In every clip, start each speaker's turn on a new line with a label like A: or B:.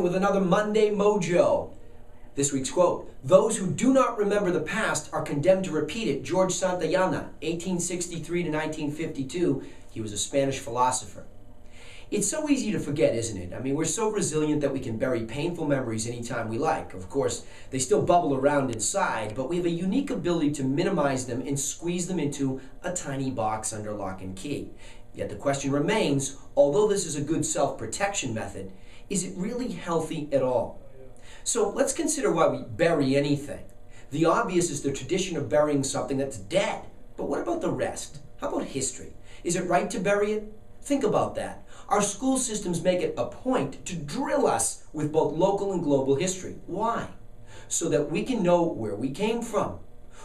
A: with another Monday Mojo. This week's quote: "Those who do not remember the past are condemned to repeat it." George Santayana, 1863 to 1952. He was a Spanish philosopher. It's so easy to forget, isn't it? I mean, we're so resilient that we can bury painful memories anytime we like. Of course, they still bubble around inside, but we have a unique ability to minimize them and squeeze them into a tiny box under lock and key. Yet the question remains, although this is a good self-protection method, is it really healthy at all? So let's consider why we bury anything. The obvious is the tradition of burying something that's dead. But what about the rest? How about history? Is it right to bury it? Think about that. Our school systems make it a point to drill us with both local and global history. Why? So that we can know where we came from.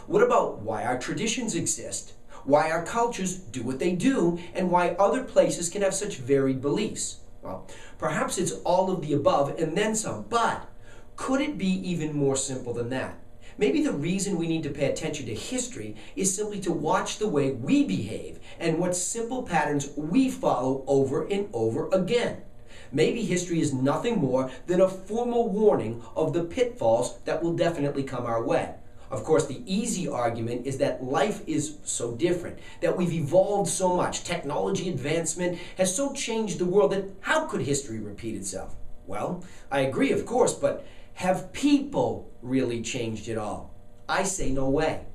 A: What about why our traditions exist? Why our cultures do what they do, and why other places can have such varied beliefs? Well, perhaps it's all of the above and then some, but could it be even more simple than that? Maybe the reason we need to pay attention to history is simply to watch the way we behave and what simple patterns we follow over and over again. Maybe history is nothing more than a formal warning of the pitfalls that will definitely come our way. Of course, the easy argument is that life is so different, that we've evolved so much. Technology advancement has so changed the world that how could history repeat itself? Well, I agree, of course, but have people really changed it all? I say no way.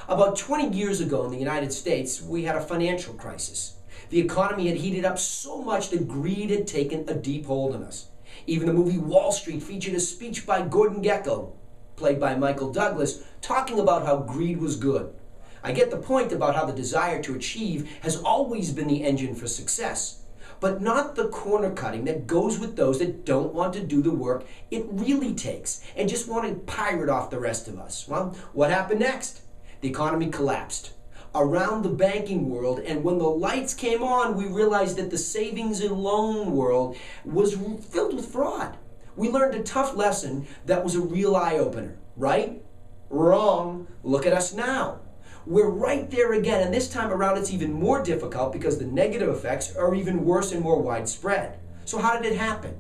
A: About 20 years ago in the United States, we had a financial crisis. The economy had heated up so much that greed had taken a deep hold on us. Even the movie Wall Street featured a speech by Gordon Gekko, played by Michael Douglas, talking about how greed was good. I get the point about how the desire to achieve has always been the engine for success, but not the corner cutting that goes with those that don't want to do the work it really takes and just want to pirate off the rest of us. Well, what happened next? The economy collapsed around the banking world, and when the lights came on, we realized that the savings and loan world was filled with fraud. We learned a tough lesson that was a real eye-opener. Right? Wrong. Look at us now. We're right there again, and this time around it's even more difficult because the negative effects are even worse and more widespread. So how did it happen?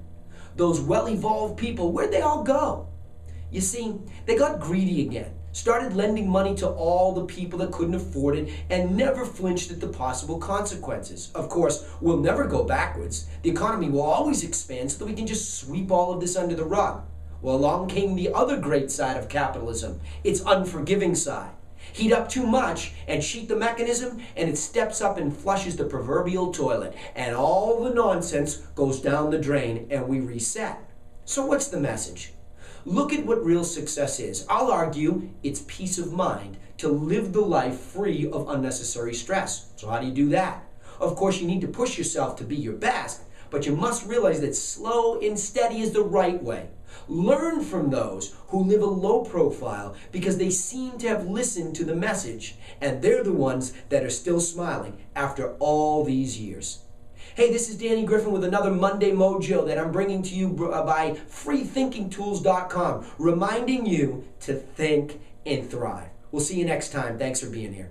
A: Those well-evolved people, where'd they all go? You see, they got greedy again, started lending money to all the people that couldn't afford it, and never flinched at the possible consequences. Of course, we'll never go backwards. The economy will always expand so that we can just sweep all of this under the rug. Well, along came the other great side of capitalism, its unforgiving side. Heat up too much and cheat the mechanism, and it steps up and flushes the proverbial toilet, and all the nonsense goes down the drain and we reset. So what's the message? Look at what real success is. I'll argue it's peace of mind to live the life free of unnecessary stress. So how do you do that? Of course, you need to push yourself to be your best, but you must realize that slow and steady is the right way. Learn from those who live a low profile because they seem to have listened to the message, and they're the ones that are still smiling after all these years. Hey, this is Danny Griffin with another Monday Mojo that I'm bringing to you by freethinkingtools.com, reminding you to think and thrive. We'll see you next time. Thanks for being here.